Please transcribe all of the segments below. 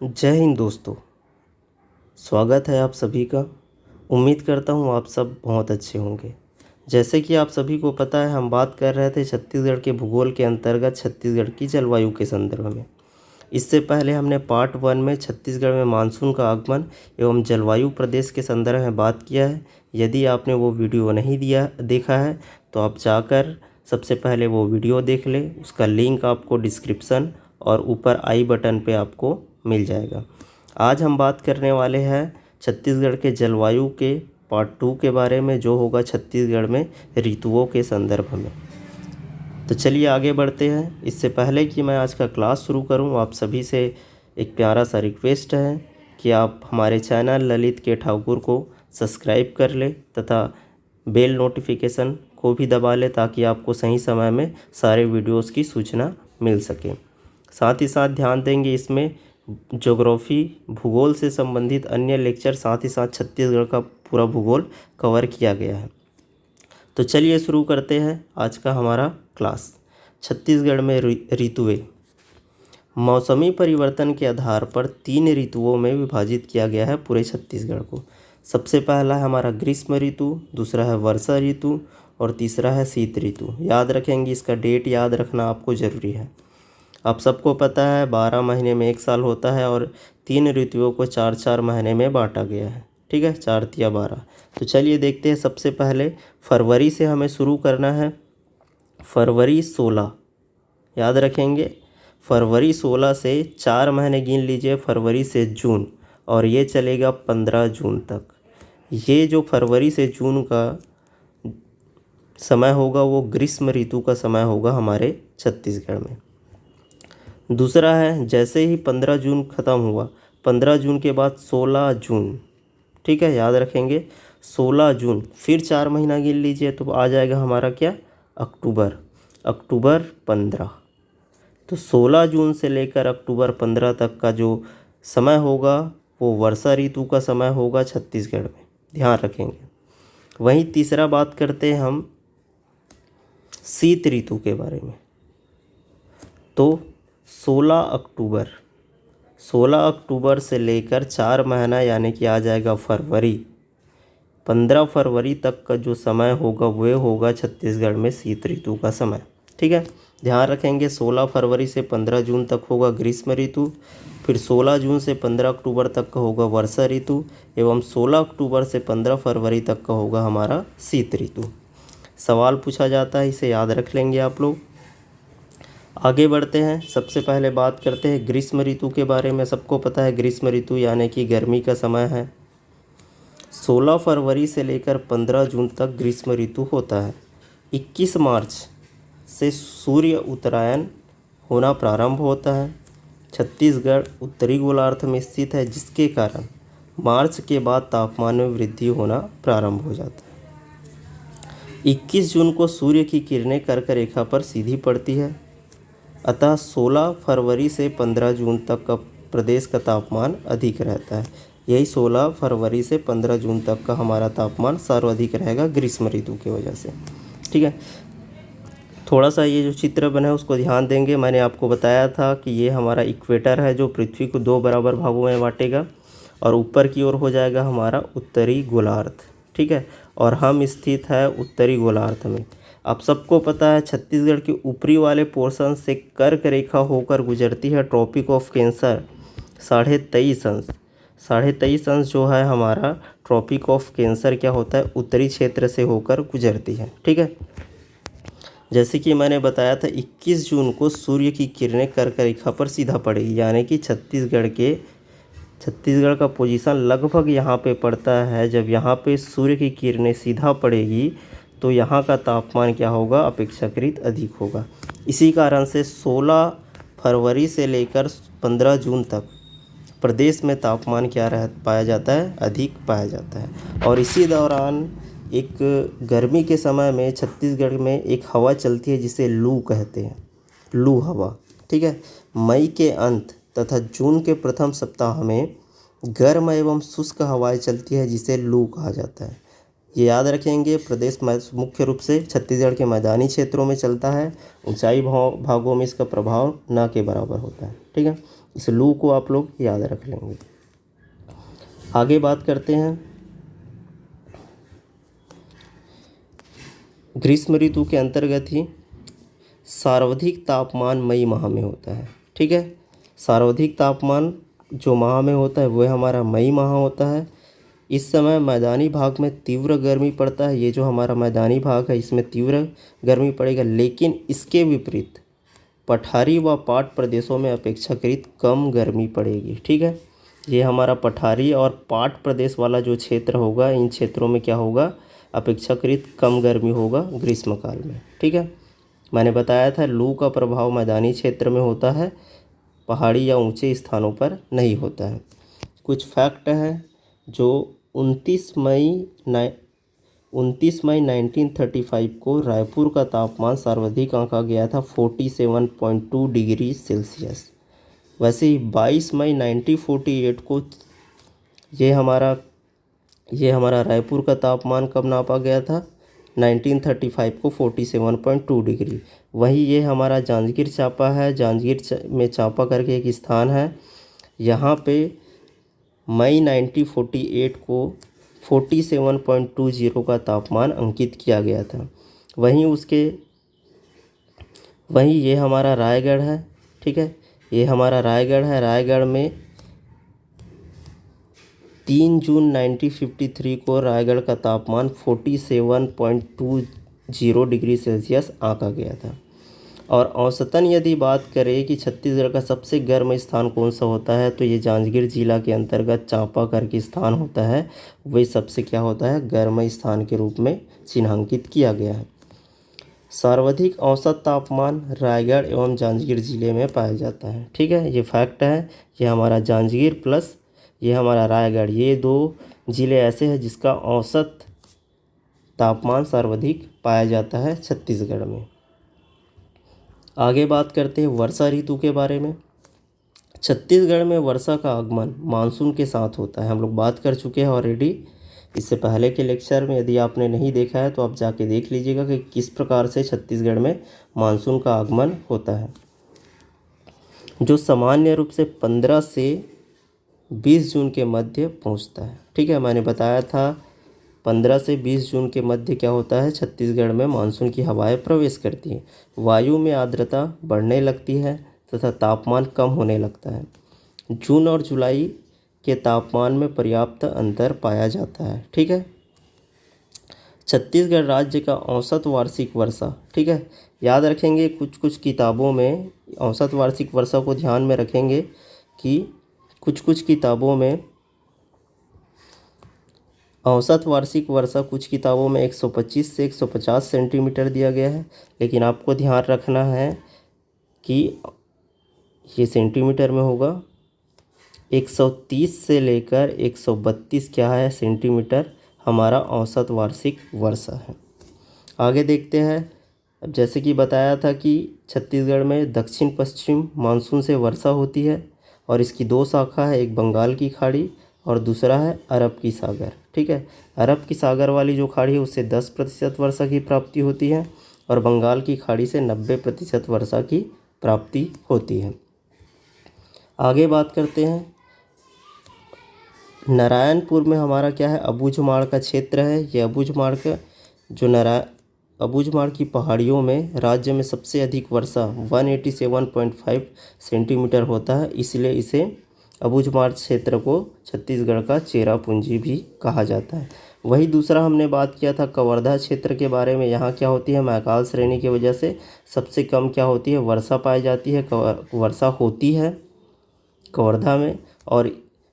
जय हिंद दोस्तों। स्वागत है आप सभी का। उम्मीद करता हूँ आप सब बहुत अच्छे होंगे। जैसे कि आप सभी को पता है, हम बात कर रहे थे छत्तीसगढ़ के भूगोल के अंतर्गत छत्तीसगढ़ की जलवायु के संदर्भ में। इससे पहले हमने पार्ट 1 में छत्तीसगढ़ में मानसून का आगमन एवं जलवायु प्रदेश के संदर्भ में बात किया है। यदि आपने वो वीडियो नहीं देखा है तो आप जाकर सबसे पहले वो वीडियो देख लें। उसका लिंक आपको डिस्क्रिप्शन और ऊपर आई बटन पे आपको मिल जाएगा। आज हम बात करने वाले हैं छत्तीसगढ़ के जलवायु के पार्ट 2 के बारे में, जो होगा छत्तीसगढ़ में ऋतुओं के संदर्भ में। तो चलिए आगे बढ़ते हैं। इससे पहले कि मैं आज का क्लास शुरू करूं, आप सभी से एक प्यारा सा रिक्वेस्ट है कि आप हमारे चैनल ललित के ठाकुर को सब्सक्राइब कर लें तथा बेल नोटिफिकेशन को भी दबा लें, ताकि आपको सही समय में सारे वीडियोस की सूचना मिल सके। साथ ही साथ ध्यान देंगे, इसमें ज्योग्राफी भूगोल से संबंधित अन्य लेक्चर, साथ ही साथ छत्तीसगढ़ का पूरा भूगोल कवर किया गया है। तो चलिए शुरू करते हैं आज का हमारा क्लास। छत्तीसगढ़ में ऋतुएं मौसमी परिवर्तन के आधार पर 3 ऋतुओं में विभाजित किया गया है पूरे छत्तीसगढ़ को। सबसे पहला है हमारा ग्रीष्म ऋतु, दूसरा है वर्षा ऋतु और तीसरा है शीत ऋतु। याद रखेंगे, इसका डेट याद रखना आपको ज़रूरी है। आप सबको पता है 12 महीने में 1 साल होता है और 3 ऋतुओं को 4-4 महीने में बांटा गया है। ठीक है, 4 या 12। तो चलिए देखते हैं। सबसे पहले फरवरी से हमें शुरू करना है। फरवरी 16, याद रखेंगे, फरवरी 16 से 4 महीने गिन लीजिए, फरवरी से जून, और ये चलेगा 15 जून तक। ये जो फरवरी से जून का समय होगा वो ग्रीष्म ऋतु का समय होगा हमारे छत्तीसगढ़ में। दूसरा है, जैसे ही 15 जून ख़त्म हुआ, 15 जून के बाद 16 जून, ठीक है, याद रखेंगे 16 जून, फिर 4 महीना गिन लीजिए तो आ जाएगा हमारा क्या, अक्टूबर। अक्टूबर 15। तो 16 जून से लेकर अक्टूबर 15 तक का जो समय होगा वो वर्षा ऋतु का समय होगा छत्तीसगढ़ में, ध्यान रखेंगे। वहीं तीसरा बात करते हैं हम शीत ऋतु के बारे में। तो 16 अक्टूबर से लेकर 4 महीना यानी कि आ जाएगा फरवरी, 15 फरवरी तक का जो समय होगा वह होगा छत्तीसगढ़ में शीत ऋतु का समय। ठीक है, ध्यान रखेंगे। 16 फरवरी से 15 जून तक होगा ग्रीष्म ऋतु, फिर 16 जून से 15 अक्टूबर तक का होगा वर्षा ऋतु, एवं 16 अक्टूबर से 15 फरवरी तक का होगा हमारा शीत ऋतु। सवाल पूछा जाता है, इसे याद रख लेंगे आप लोग। आगे बढ़ते हैं। सबसे पहले बात करते हैं ग्रीष्म ऋतु के बारे में। सबको पता है ग्रीष्म ऋतु यानी कि गर्मी का समय है। 16 फरवरी से लेकर 15 जून तक ग्रीष्म ऋतु होता है। 21 मार्च से सूर्य उत्तरायण होना प्रारंभ होता है। छत्तीसगढ़ उत्तरी गोलार्ध में स्थित है, जिसके कारण मार्च के बाद तापमान में वृद्धि होना प्रारंभ हो जाता है। 21 जून को सूर्य की किरणें कर्क रेखा पर सीधी पड़ती है, अतः 16 फरवरी से 15 जून तक का प्रदेश का तापमान अधिक रहता है। यही 16 फरवरी से 15 जून तक का हमारा तापमान सर्वाधिक रहेगा ग्रीष्म ऋतु की वजह से। ठीक है, थोड़ा सा ये जो चित्र बना है उसको ध्यान देंगे। मैंने आपको बताया था कि ये हमारा इक्वेटर है जो पृथ्वी को 2 बराबर भागों में बांटेगा, और ऊपर की ओर हो जाएगा हमारा उत्तरी गोलार्ध। ठीक है, और हम स्थित है उत्तरी गोलार्ध में। आप सबको पता है छत्तीसगढ़ के ऊपरी वाले पोर्शन से कर्क रेखा होकर गुजरती है ट्रॉपिक ऑफ कैंसर 23.5 अंश। 23.5 अंश जो है हमारा ट्रॉपिक ऑफ कैंसर क्या होता है, उत्तरी क्षेत्र से होकर गुजरती है। ठीक है, जैसे कि मैंने बताया था 21 जून को सूर्य की किरणें कर्क रेखा पर सीधा पड़ेगी, यानी कि छत्तीसगढ़ का पोजीशन लगभग यहाँ पे पड़ता है। जब यहाँ पे सूर्य की किरणें सीधा पड़ेगी तो यहाँ का तापमान क्या होगा, अपेक्षाकृत अधिक होगा। इसी कारण से 16 फरवरी से लेकर 15 जून तक प्रदेश में तापमान क्या पाया जाता है, अधिक पाया जाता है। और इसी दौरान एक गर्मी के समय में छत्तीसगढ़ में एक हवा चलती है जिसे लू कहते हैं, लू हवा। ठीक है, मई के अंत तथा जून के प्रथम सप्ताह में गर्म एवं शुष्क हवाएं चलती है जिसे लू कहा जाता है। ये याद रखेंगे। प्रदेश मुख्य रूप से छत्तीसगढ़ के मैदानी क्षेत्रों में चलता है, ऊंचाई भागों में इसका प्रभाव न के बराबर होता है। ठीक है, इस लू को आप लोग याद रख लेंगे। आगे बात करते हैं ग्रीष्म ऋतु के अंतर्गत ही सर्वाधिक तापमान मई माह में होता है। ठीक है, सर्वाधिक तापमान जो माह में होता है वह हमारा मई माह होता है। इस समय मैदानी भाग में तीव्र गर्मी पड़ता है। ये जो हमारा मैदानी भाग है इसमें तीव्र गर्मी पड़ेगा, लेकिन इसके विपरीत पठारी व पाट प्रदेशों में अपेक्षाकृत कम गर्मी पड़ेगी। ठीक है, ये हमारा पठारी और पाट प्रदेश वाला जो क्षेत्र होगा, इन क्षेत्रों में क्या होगा, अपेक्षाकृत कम गर्मी होगा ग्रीष्मकाल में। ठीक है, मैंने बताया था लू का प्रभाव मैदानी क्षेत्र में होता है, पहाड़ी या ऊंचे स्थानों पर नहीं होता है। कुछ फैक्ट है जो 29 मई 1935 को रायपुर का तापमान सर्वाधिक आंका गया था 47.2 डिग्री सेल्सियस। वैसे ही 22 मई 1948 को ये हमारा रायपुर का तापमान कब नापा गया था, 1935 को 47.2 डिग्री। वहीं ये हमारा जांजगीर चांपा है, जांजगीर में चांपा करके एक स्थान है, यहाँ पे मई 1948 को 47.20 का तापमान अंकित किया गया था। वहीं ये हमारा रायगढ़ है। ठीक है, ये हमारा रायगढ़ है। रायगढ़ में 3 जून 1953 को रायगढ़ का तापमान 47.20 डिग्री सेल्सियस आंका गया था। और औसतन यदि बात करें कि छत्तीसगढ़ का सबसे गर्म स्थान कौन सा होता है, तो ये जांजगीर जिला के अंतर्गत चांपा करके स्थान होता है, वही सबसे क्या होता है, गर्म स्थान के रूप में चिन्हांकित किया गया है। सर्वाधिक औसत तापमान रायगढ़ एवं जांजगीर जिले में पाया जाता है। ठीक है, ये फैक्ट है। ये हमारा जांजगीर प्लस ये हमारा रायगढ़, ये दो जिले ऐसे हैं जिसका औसत तापमान सर्वाधिक पाया जाता है छत्तीसगढ़ में। आगे बात करते हैं वर्षा ऋतु के बारे में। छत्तीसगढ़ में वर्षा का आगमन मानसून के साथ होता है। हम लोग बात कर चुके हैं ऑलरेडी इससे पहले के लेक्चर में। यदि आपने नहीं देखा है तो आप जाके देख लीजिएगा कि किस प्रकार से छत्तीसगढ़ में मानसून का आगमन होता है, जो सामान्य रूप से 15 से 20 जून के मध्य पहुंचता है। ठीक है, मैंने बताया था 15 से 20 जून के मध्य क्या होता है, छत्तीसगढ़ में मानसून की हवाएं प्रवेश करती हैं। वायु में आर्द्रता बढ़ने लगती है तथा तापमान कम होने लगता है। जून और जुलाई के तापमान में पर्याप्त अंतर पाया जाता है। ठीक है, छत्तीसगढ़ राज्य का औसत वार्षिक वर्षा। ठीक है, याद रखेंगे कुछ किताबों में औसत वार्षिक वर्षा को ध्यान में रखेंगे कि कुछ किताबों में औसत वार्षिक वर्षा कुछ किताबों में 125 से 150 सेंटीमीटर दिया गया है, लेकिन आपको ध्यान रखना है कि ये सेंटीमीटर में होगा। 130 से लेकर 132 क्या है, सेंटीमीटर हमारा औसत वार्षिक वर्षा है। आगे देखते हैं। अब जैसे कि बताया था कि छत्तीसगढ़ में दक्षिण पश्चिम मानसून से वर्षा होती है और इसकी दो शाखा है, एक बंगाल की खाड़ी और दूसरा है अरब की सागर। ठीक है, अरब की सागर वाली जो खाड़ी है उससे 10% वर्षा की प्राप्ति होती है और बंगाल की खाड़ी से 90% वर्षा की प्राप्ति होती है। आगे बात करते हैं। नारायणपुर में हमारा क्या है, अबूझमाड़ का क्षेत्र है। ये अबूझमाड़ का जो अबूझमाड़ की पहाड़ियों में राज्य में सबसे अधिक वर्षा 187.5 सेंटीमीटर होता है, इसलिए इसे अबूझमाड़ क्षेत्र को छत्तीसगढ़ का चेरापूंजी भी कहा जाता है। वही दूसरा हमने बात किया था कवर्धा क्षेत्र के बारे में। यहाँ क्या होती है, मैकाल श्रेणी की वजह से सबसे कम क्या होती है, वर्षा पाई जाती है। वर्षा होती है कवर्धा में, और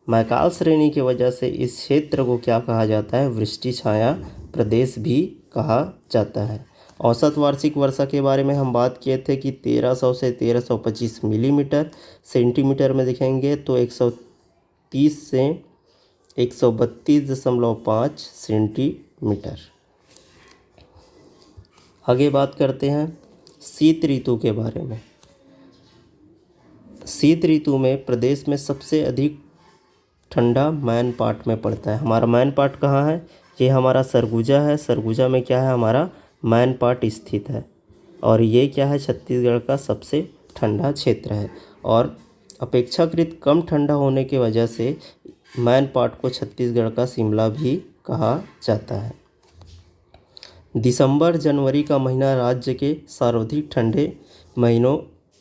मैकाल श्रेणी की वजह से इस क्षेत्र को क्या कहा जाता है, वृष्टि छाया प्रदेश भी कहा जाता है। औसत वार्षिक वर्षा के बारे में हम बात किए थे कि 1300 से 1325 मिलीमीटर। सेंटीमीटर में देखेंगे तो 130 से 132.5 सेंटीमीटर। आगे बात करते हैं शीत ऋतु के बारे में। शीत ऋतु में प्रदेश में सबसे अधिक ठंडा मैनपाट में पड़ता है। हमारा मैनपाट कहाँ है, ये हमारा सरगुजा है। सरगुजा में क्या है, हमारा मैनपाट स्थित है और ये क्या है, छत्तीसगढ़ का सबसे ठंडा क्षेत्र है। और अपेक्षाकृत कम ठंडा होने की वजह से मैनपाट को छत्तीसगढ़ का शिमला भी कहा जाता है। दिसंबर जनवरी का महीना राज्य के सर्वाधिक ठंडे महीनों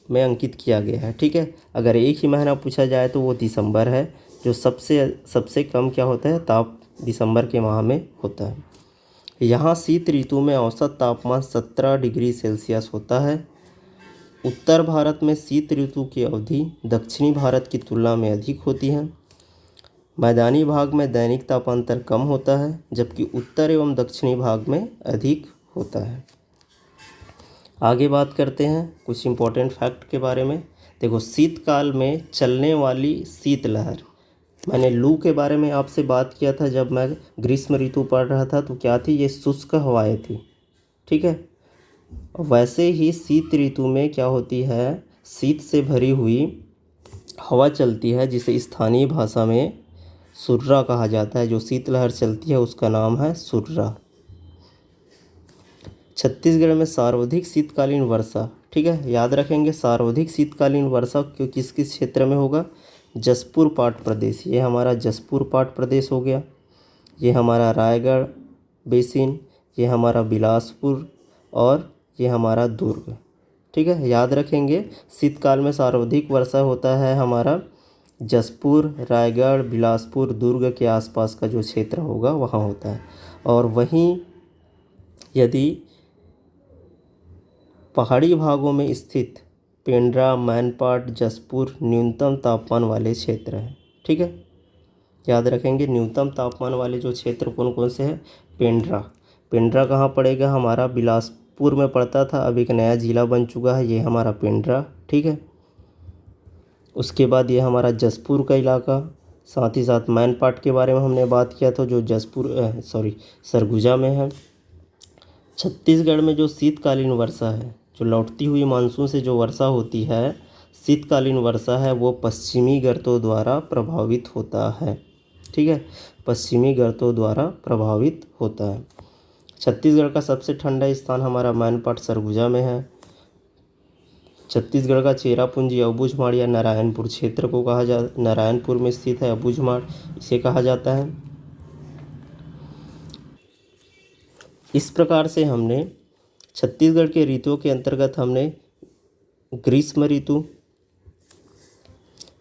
में अंकित किया गया है। ठीक है, अगर एक ही महीना पूछा जाए तो वो दिसंबर है, जो सबसे कम क्या होता है, ताप दिसंबर के माह में होता है। यहाँ शीत ऋतु में औसत तापमान 17 डिग्री सेल्सियस होता है। उत्तर भारत में शीत ऋतु की अवधि दक्षिणी भारत की तुलना में अधिक होती है। मैदानी भाग में दैनिक तापांतर कम होता है, जबकि उत्तर एवं दक्षिणी भाग में अधिक होता है। आगे बात करते हैं कुछ इम्पोर्टेंट फैक्ट के बारे में। देखो, शीतकाल में चलने वाली शीतलहर, मैंने लू के बारे में आपसे बात किया था जब मैं ग्रीष्म ऋतु पढ़ रहा था, तो क्या थी, ये शुष्क हवाएं थी। ठीक है, वैसे ही शीत ऋतु में क्या होती है, शीत से भरी हुई हवा चलती है, जिसे स्थानीय भाषा में सुर्रा कहा जाता है। जो शीतलहर चलती है उसका नाम है सुर्रा। छत्तीसगढ़ में सर्वाधिक शीतकालीन वर्षा, ठीक है, याद रखेंगे, सर्वाधिक शीतकालीन वर्षा क्यों किस किस क्षेत्र में होगा, जसपुर पाट प्रदेश, ये हमारा जसपुर पाट प्रदेश हो गया, ये हमारा रायगढ़ बेसिन, ये हमारा बिलासपुर और ये हमारा दुर्ग। ठीक है, याद रखेंगे, शीतकाल में सर्वाधिक वर्षा होता है हमारा जसपुर, रायगढ़, बिलासपुर, दुर्ग के आसपास का जो क्षेत्र होगा वहाँ होता है। और वहीं यदि पहाड़ी भागों में स्थित पेंड्रा, मैनपाट, जसपुर न्यूनतम तापमान वाले क्षेत्र हैं। ठीक है, याद रखेंगे, न्यूनतम तापमान वाले जो क्षेत्र कौन कौन से हैं, पेंड्रा कहाँ पड़ेगा, हमारा बिलासपुर में पड़ता था, अब एक नया ज़िला बन चुका है, ये हमारा पेंड्रा। ठीक है, उसके बाद ये हमारा जसपुर का इलाका, साथ ही साथ मैनपाट के बारे में हमने बात किया था जो सरगुजा में है। छत्तीसगढ़ में जो शीतकालीन वर्षा है, जो लौटती हुई मानसून से जो वर्षा होती है, शीतकालीन वर्षा है, वो पश्चिमी गर्तों द्वारा प्रभावित होता है। ठीक है, पश्चिमी गर्तों द्वारा प्रभावित होता है। छत्तीसगढ़ का सबसे ठंडा स्थान हमारा मैनपाट सरगुजा में है। छत्तीसगढ़ का चेरापूंजी अबूझमाड़ या नारायणपुर क्षेत्र को कहा नारायणपुर में स्थित है अबूझमाड़, इसे कहा जाता है। इस प्रकार से हमने छत्तीसगढ़ के ऋतुओं के अंतर्गत हमने ग्रीष्म ऋतु,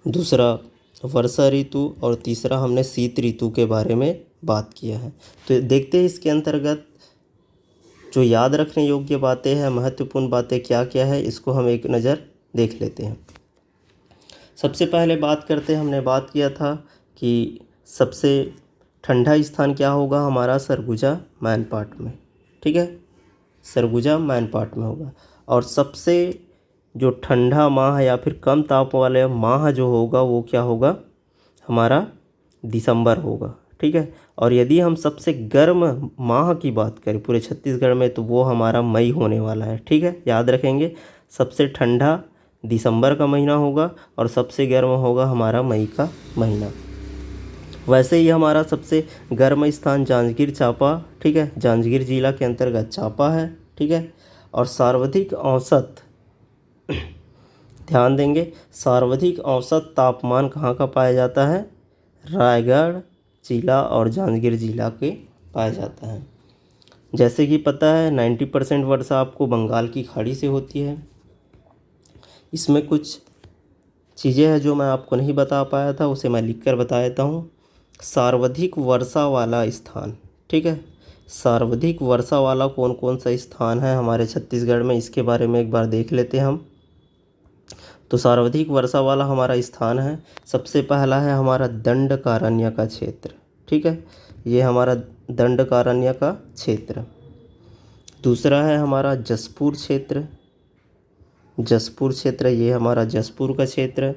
दूसरा वर्षा ऋतु और तीसरा हमने शीत ऋतु के बारे में बात किया है। तो देखते हैं इसके अंतर्गत जो याद रखने योग्य बातें हैं, महत्वपूर्ण बातें क्या क्या है, इसको हम एक नज़र देख लेते हैं। सबसे पहले बात करते हैं, हमने बात किया था कि सबसे ठंडा स्थान क्या होगा, हमारा सरगुजा मैनपाट में। ठीक है, सरगुजा मैनपाट में होगा। और सबसे जो ठंडा माह या फिर कम ताप वाले माह जो होगा वो क्या होगा, हमारा दिसंबर होगा। ठीक है, और यदि हम सबसे गर्म माह की बात करें पूरे छत्तीसगढ़ में, तो वो हमारा मई होने वाला है। ठीक है, याद रखेंगे, सबसे ठंडा दिसंबर का महीना होगा और सबसे गर्म होगा हमारा मई का महीना। वैसे ही हमारा सबसे गर्म स्थान जांजगीर चांपा, ठीक है, जांजगीर जिला के अंतर्गत चांपा है। ठीक है, और सर्वाधिक औसत ध्यान देंगे, सर्वाधिक औसत तापमान कहाँ का पाया जाता है, रायगढ़ जिला और जांजगीर जिला के पाया जाता है। जैसे कि पता है 90% वर्षा आपको बंगाल की खाड़ी से होती है। इसमें कुछ चीज़ें हैं जो मैं आपको नहीं बता पाया था, उसे मैं लिख कर बता देता हूँ। सर्वाधिक वर्षा वाला स्थान, ठीक है, सर्वाधिक वर्षा वाला कौन कौन सा स्थान है हमारे छत्तीसगढ़ में, इसके बारे में एक बार देख लेते हैं हम। तो सर्वाधिक वर्षा वाला हमारा स्थान है, सबसे पहला है हमारा दंडकारण्य का क्षेत्र। ठीक है, ये हमारा दंडकारण्य का क्षेत्र। दूसरा है हमारा जसपुर क्षेत्र, जसपुर क्षेत्र, ये हमारा जसपुर का क्षेत्र।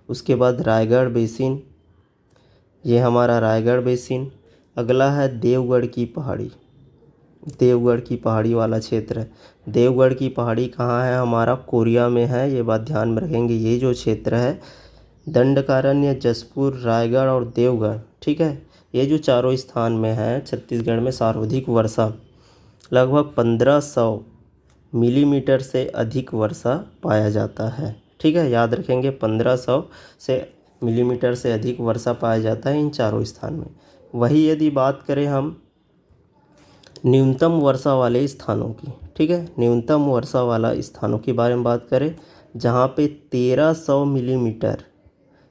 उसके बाद रायगढ़ बेसिन, ये हमारा रायगढ़ बेसिन। अगला है देवगढ़ की पहाड़ी, देवगढ़ की पहाड़ी वाला क्षेत्र। देवगढ़ की पहाड़ी कहाँ है, हमारा कोरिया में है, ये बात ध्यान में रखेंगे। ये जो क्षेत्र है दंडकारण्य, जसपुर, रायगढ़ और देवगढ़, ठीक है, ये जो चारों स्थान में है छत्तीसगढ़ में सर्वाधिक वर्षा, लगभग 1500 मिलीमीटर से अधिक वर्षा पाया जाता है। ठीक है, याद रखेंगे 1500 से मिलीमीटर से अधिक वर्षा पाया जाता है इन चारों स्थान में। वही यदि बात करें हम न्यूनतम वर्षा वाले स्थानों की, ठीक है, न्यूनतम वर्षा वाला स्थानों के बारे में बात करें, जहाँ पे 1300 मिलीमीटर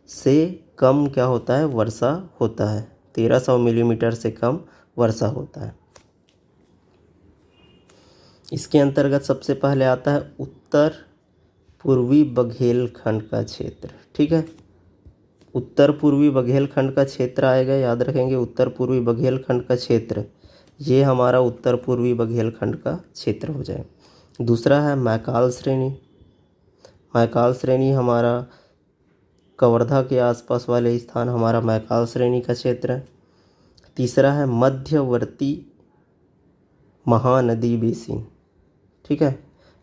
से कम क्या होता है, वर्षा होता है। 1300 मिलीमीटर से कम वर्षा होता है। इसके अंतर्गत सबसे पहले आता है उत्तर पूर्वी बघेलखंड का क्षेत्र, ठीक है, उत्तर पूर्वी बघेलखंड का क्षेत्र आएगा, याद रखेंगे उत्तर पूर्वी बघेलखंड का क्षेत्र, ये हमारा उत्तर पूर्वी बघेलखंड का क्षेत्र हो जाए। दूसरा है मैकाल श्रेणी। मैकाल श्रेणी हमारा कवर्धा के आसपास वाले स्थान हमारा मैकाल श्रेणी का क्षेत्र है। तीसरा है मध्यवर्ती महानदी बेसिन, ठीक है,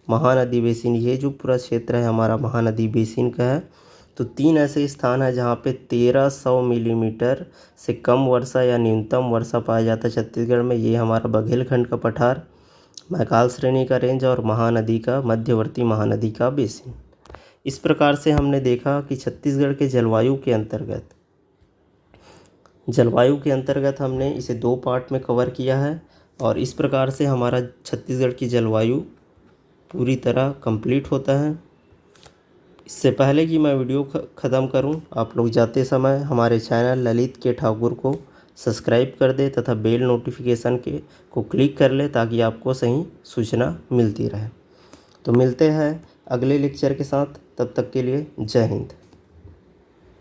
महानदी बेसिन, ये जो पूरा क्षेत्र है हमारा महानदी बेसिन का है। तो 3 ऐसे स्थान हैं जहाँ पे 1300 मिलीमीटर से कम वर्षा या न्यूनतम वर्षा पाया जाता है छत्तीसगढ़ में। ये हमारा बघेलखंड का पठार, मैकाल श्रेणी का रेंज और महानदी का मध्यवर्ती महानदी का बेसिन। इस प्रकार से हमने देखा कि छत्तीसगढ़ के जलवायु के अंतर्गत हमने इसे 2 पार्ट में कवर किया है, और इस प्रकार से हमारा छत्तीसगढ़ की जलवायु पूरी तरह कंप्लीट होता है। इससे पहले कि मैं वीडियो ख़त्म करूं, आप लोग जाते समय हमारे चैनल ललित के ठाकुर को सब्सक्राइब कर दे तथा बेल नोटिफिकेशन को क्लिक कर ले, ताकि आपको सही सूचना मिलती रहे। तो मिलते हैं अगले लेक्चर के साथ, तब तक के लिए जय हिंद।